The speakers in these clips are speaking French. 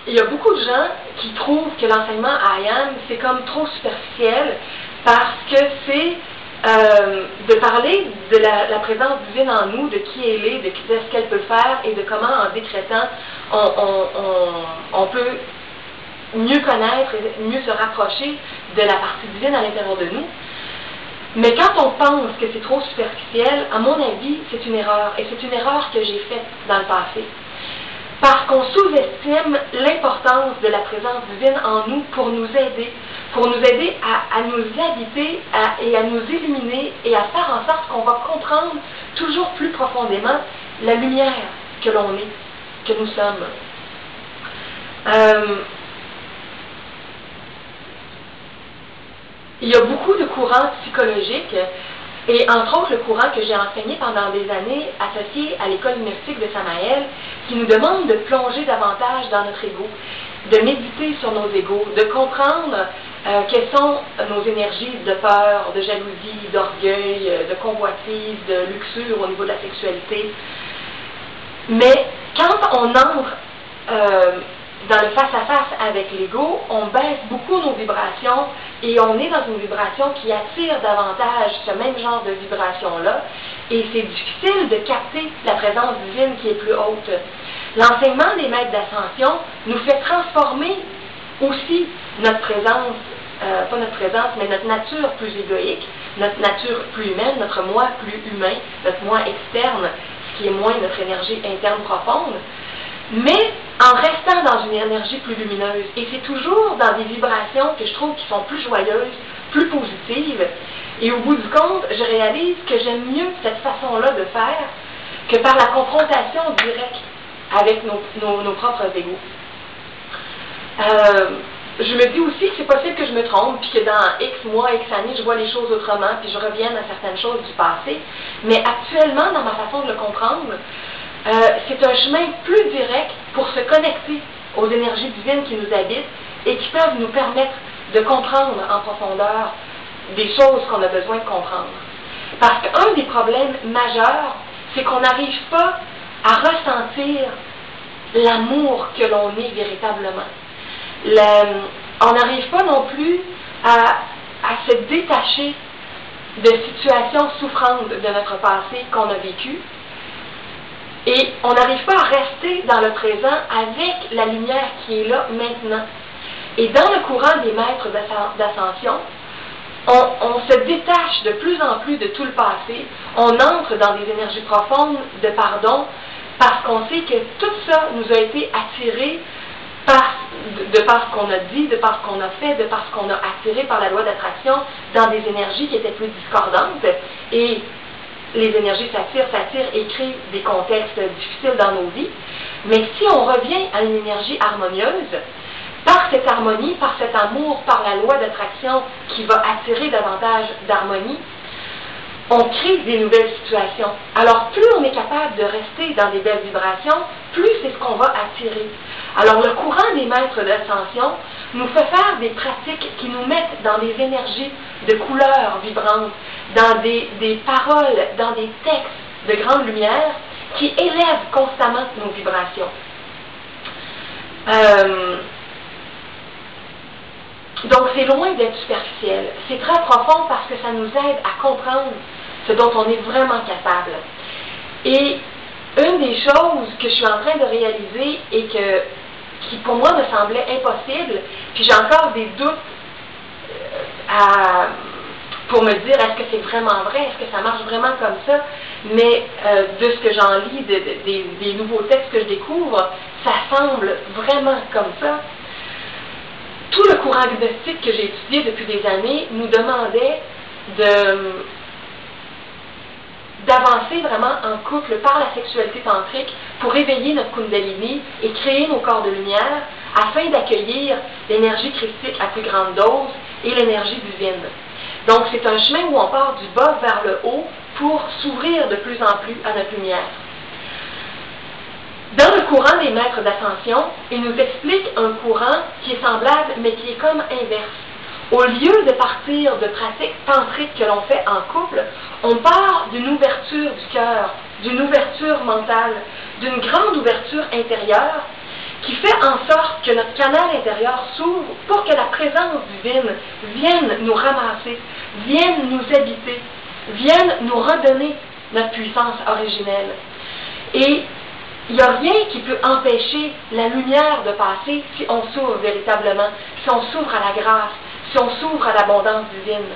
il y a beaucoup de gens qui trouvent que l'enseignement I Am, c'est comme trop superficiel parce que c'est de parler de la présence divine en nous, de qui elle est, de ce qu'elle peut faire et de comment en décrétant on peut mieux connaître et mieux se rapprocher de la partie divine à l'intérieur de nous. Mais quand on pense que c'est trop superficiel, à mon avis, c'est une erreur. Et c'est une erreur que j'ai faite dans le passé. Parce qu'on sous-estime l'importance de la présence divine en nous pour nous aider à nous habiter et à nous illuminer et à faire en sorte qu'on va comprendre toujours plus profondément la lumière que l'on est, que nous sommes. Il y a beaucoup de courants psychologiques, et entre autres le courant que j'ai enseigné pendant des années, associé à l'école gnostique de Samael, qui nous demande de plonger davantage dans notre ego, de méditer sur nos égos, de comprendre quelles sont nos énergies de peur, de jalousie, d'orgueil, de convoitise, de luxure au niveau de la sexualité. Mais quand on entre dans le face-à-face avec l'ego, on baisse beaucoup nos vibrations et on est dans une vibration qui attire davantage ce même genre de vibration-là, et c'est difficile de capter la présence divine qui est plus haute. L'enseignement des maîtres d'ascension nous fait transformer aussi notre présence, pas notre présence, mais notre nature plus égoïque, notre nature plus humaine, notre moi plus humain, notre moi externe, ce qui est moins notre énergie interne profonde, mais en restant dans une énergie plus lumineuse. Et c'est toujours dans des vibrations que je trouve qui sont plus joyeuses, plus positives. Et au bout du compte, je réalise que j'aime mieux cette façon-là de faire que par la confrontation directe avec nos propres égos. Je me dis aussi que c'est possible que je me trompe, puis que dans X mois, X années, je vois les choses autrement, puis je revienne à certaines choses du passé. Mais actuellement, dans ma façon de le comprendre, c'est un chemin plus direct pour se connecter aux énergies divines qui nous habitent et qui peuvent nous permettre de comprendre en profondeur des choses qu'on a besoin de comprendre. Parce qu'un des problèmes majeurs, c'est qu'on n'arrive pas à ressentir l'amour que l'on est véritablement. On n'arrive pas non plus à se détacher de situations souffrantes de notre passé qu'on a vécues. Et on n'arrive pas à rester dans le présent avec la lumière qui est là maintenant. Et dans le courant des maîtres d'ascension, on se détache de plus en plus de tout le passé, on entre dans des énergies profondes de pardon, parce qu'on sait que tout ça nous a été attiré de par ce qu'on a dit, de par ce qu'on a fait, de par ce qu'on a attiré par la loi d'attraction dans des énergies qui étaient plus discordantes. Et les énergies s'attirent et créent des contextes difficiles dans nos vies. Mais si on revient à une énergie harmonieuse, par cette harmonie, par cet amour, par la loi d'attraction qui va attirer davantage d'harmonie, on crée des nouvelles situations. Alors, plus on est capable de rester dans des belles vibrations, plus c'est ce qu'on va attirer. Alors, le courant des maîtres d'ascension nous fait faire des pratiques qui nous mettent dans des énergies de couleurs vibrantes, dans des paroles, dans des textes de grande lumière qui élèvent constamment nos vibrations. Donc, c'est loin d'être superficiel. C'est très profond parce que ça nous aide à comprendre ce dont on est vraiment capable. Et une des choses que je suis en train de réaliser et qui pour moi me semblait impossible, puis j'ai encore des doutes pour me dire est-ce que c'est vraiment vrai, est-ce que ça marche vraiment comme ça, mais de ce que j'en lis, des nouveaux textes que je découvre, ça semble vraiment comme ça. Tout le courant gnostique que j'ai étudié depuis des années nous demandait d'avancer vraiment en couple par la sexualité tantrique pour éveiller notre Kundalini et créer nos corps de lumière afin d'accueillir l'énergie christique à plus grande dose et l'énergie divine. Donc c'est un chemin où on part du bas vers le haut pour s'ouvrir de plus en plus à notre lumière. Dans le courant des maîtres d'ascension, ils nous expliquent un courant qui est semblable mais qui est comme inverse. Au lieu de partir de pratiques tantriques que l'on fait en couple, on part d'une ouverture du cœur, d'une ouverture mentale, d'une grande ouverture intérieure qui fait en sorte que notre canal intérieur s'ouvre pour que la présence divine vienne nous ramasser, vienne nous habiter, vienne nous redonner notre puissance originelle. Et il n'y a rien qui peut empêcher la lumière de passer si on s'ouvre véritablement, si on s'ouvre à la grâce, si on s'ouvre à l'abondance divine.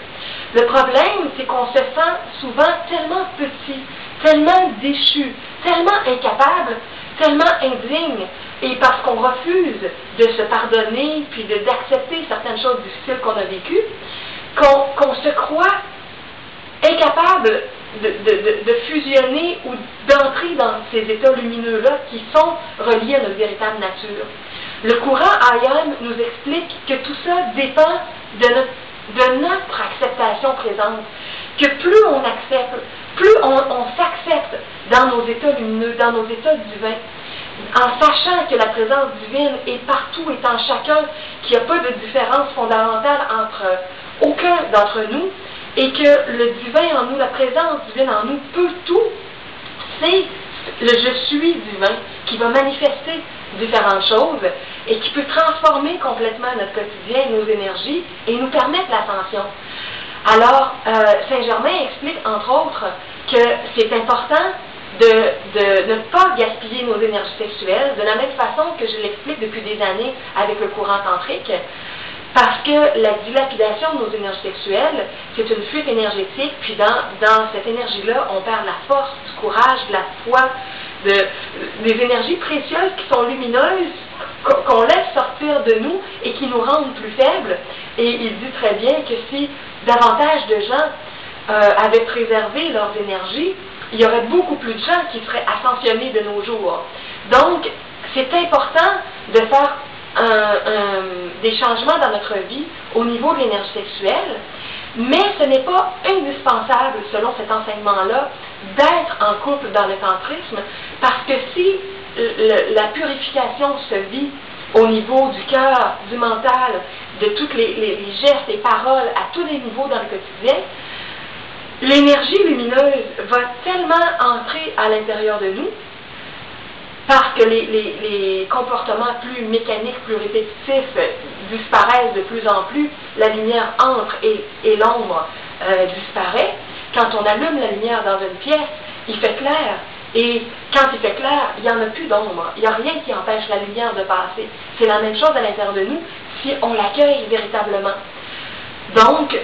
Le problème, c'est qu'on se sent souvent tellement petit, tellement déchu, tellement incapable, tellement indigne, et parce qu'on refuse de se pardonner, puis d'accepter certaines choses difficiles qu'on a vécues, qu'on se croit incapable de fusionner ou d'entrer dans ces états lumineux-là qui sont reliés à notre véritable nature. Le courant IAM nous explique que tout ça dépend de notre acceptation présente, que plus on accepte, plus on s'accepte dans nos états lumineux, dans nos états divins, en sachant que la présence divine est partout, est en chacun, qu'il n'y a pas de différence fondamentale entre aucun d'entre nous, et que le divin en nous, la présence divine en nous peut tout, c'est le je suis divin qui va manifester différentes choses et qui peut transformer complètement notre quotidien, nos énergies et nous permettre l'ascension. Alors, Saint-Germain explique, entre autres, que c'est important de ne pas gaspiller nos énergies sexuelles, de la même façon que je l'explique depuis des années avec le courant tantrique, parce que la dilapidation de nos énergies sexuelles, c'est une fuite énergétique, puis dans cette énergie-là, on perd la force, du courage, de la foi, des énergies précieuses qui sont lumineuses, qu'on laisse sortir de nous et qui nous rendent plus faibles. Et il dit très bien que si davantage de gens avaient préservé leurs énergies, il y aurait beaucoup plus de gens qui seraient ascensionnés de nos jours. Donc, c'est important de faire des changements dans notre vie au niveau de l'énergie sexuelle, mais ce n'est pas indispensable, selon cet enseignement-là, d'être en couple dans le tantrisme, parce que si la purification se vit au niveau du cœur, du mental, de tous les gestes et paroles à tous les niveaux dans le quotidien, l'énergie lumineuse va tellement entrer à l'intérieur de nous, parce que les comportements plus mécaniques, plus répétitifs disparaissent de plus en plus, la lumière entre et l'ombre disparaît. Quand on allume la lumière dans une pièce, il fait clair. Et quand il fait clair, il n'y en a plus d'ombre. Il n'y a rien qui empêche la lumière de passer. C'est la même chose à l'intérieur de nous si on l'accueille véritablement. Donc,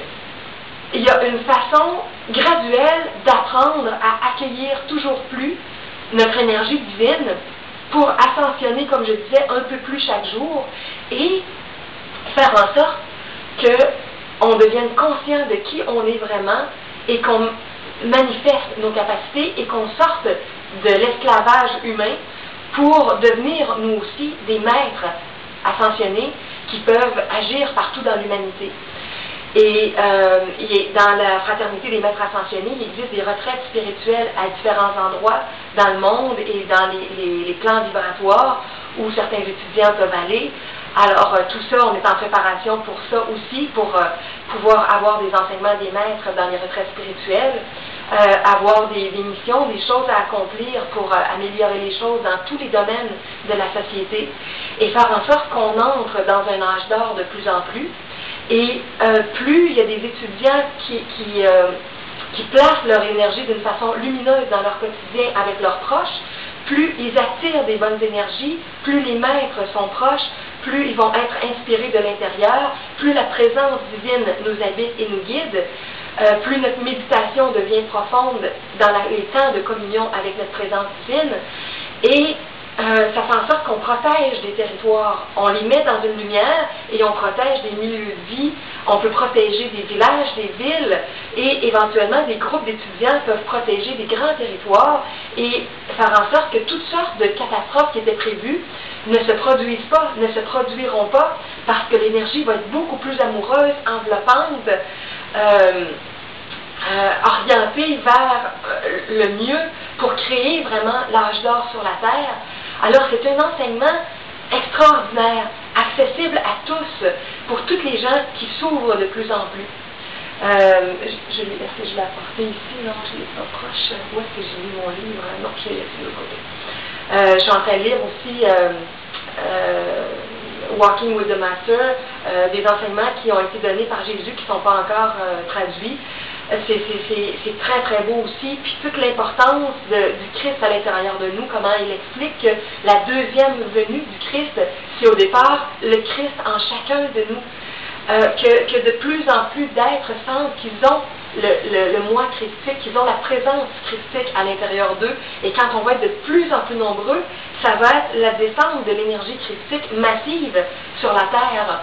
il y a une façon graduelle d'apprendre à accueillir toujours plus notre énergie divine pour ascensionner, comme je disais, un peu plus chaque jour et faire en sorte qu'on devienne conscient de qui on est vraiment et qu'on manifeste nos capacités et qu'on sorte de l'esclavage humain pour devenir, nous aussi, des maîtres ascensionnés qui peuvent agir partout dans l'humanité. Et dans la fraternité des maîtres ascensionnés, il existe des retraites spirituelles à différents endroits dans le monde et dans les plans vibratoires où certains étudiants peuvent aller. Alors, tout ça, on est en préparation pour ça aussi, pour pouvoir avoir des enseignements des maîtres dans les retraites spirituelles, avoir des missions, des choses à accomplir pour améliorer les choses dans tous les domaines de la société et faire en sorte qu'on entre dans un âge d'or de plus en plus. Et plus il y a des étudiants qui placent leur énergie d'une façon lumineuse dans leur quotidien avec leurs proches, plus ils attirent des bonnes énergies, plus les maîtres sont proches, plus ils vont être inspirés de l'intérieur, plus la présence divine nous habite et nous guide, plus notre méditation devient profonde dans les temps de communion avec notre présence divine, et ça fait en sorte qu'on protège des territoires. On les met dans une lumière et on protège des milieux de vie. On peut protéger des villages, des villes et éventuellement des groupes d'étudiants peuvent protéger des grands territoires et faire en sorte que toutes sortes de catastrophes qui étaient prévues ne se produisent pas, ne se produiront pas parce que l'énergie va être beaucoup plus amoureuse, enveloppante, orientée vers le mieux pour créer vraiment l'âge d'or sur la Terre. Alors c'est un enseignement extraordinaire, accessible à tous, pour toutes les gens qui s'ouvrent de plus en plus. Est-ce que je l'ai apporté ici? Non, je ne l'ai pas proche. Où est-ce que j'ai mis mon livre? Non, je l'ai laissé de l'autre côté. Je suis en train de lire aussi Walking with the Master, des enseignements qui ont été donnés par Jésus qui ne sont pas encore traduits. C'est très très beau aussi, puis toute l'importance du Christ à l'intérieur de nous, comment il explique que la deuxième venue du Christ, c'est au départ le Christ en chacun de nous, que de plus en plus d'êtres sentent qu'ils ont le moi christique, qu'ils ont la présence christique à l'intérieur d'eux, et quand on va être de plus en plus nombreux, ça va être la descente de l'énergie christique massive sur la Terre.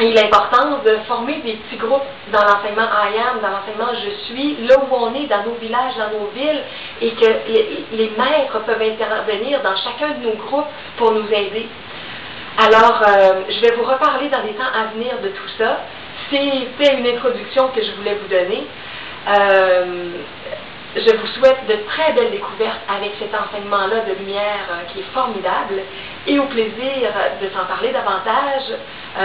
Et l'importance de former des petits groupes dans l'enseignement I Am, dans l'enseignement Je suis, là où on est, dans nos villages, dans nos villes, et que les maîtres peuvent intervenir dans chacun de nos groupes pour nous aider. Alors, je vais vous reparler dans les temps à venir de tout ça. C'était une introduction que je voulais vous donner. Je vous souhaite de très belles découvertes avec cet enseignement-là de lumière qui est formidable, et au plaisir de s'en parler davantage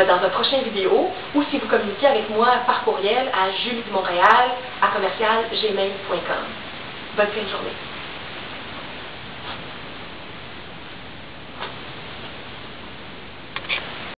dans un prochain vidéo, ou si vous communiquez avec moi par courriel à juliedemontréal@gmail.com. Bonne fin de journée.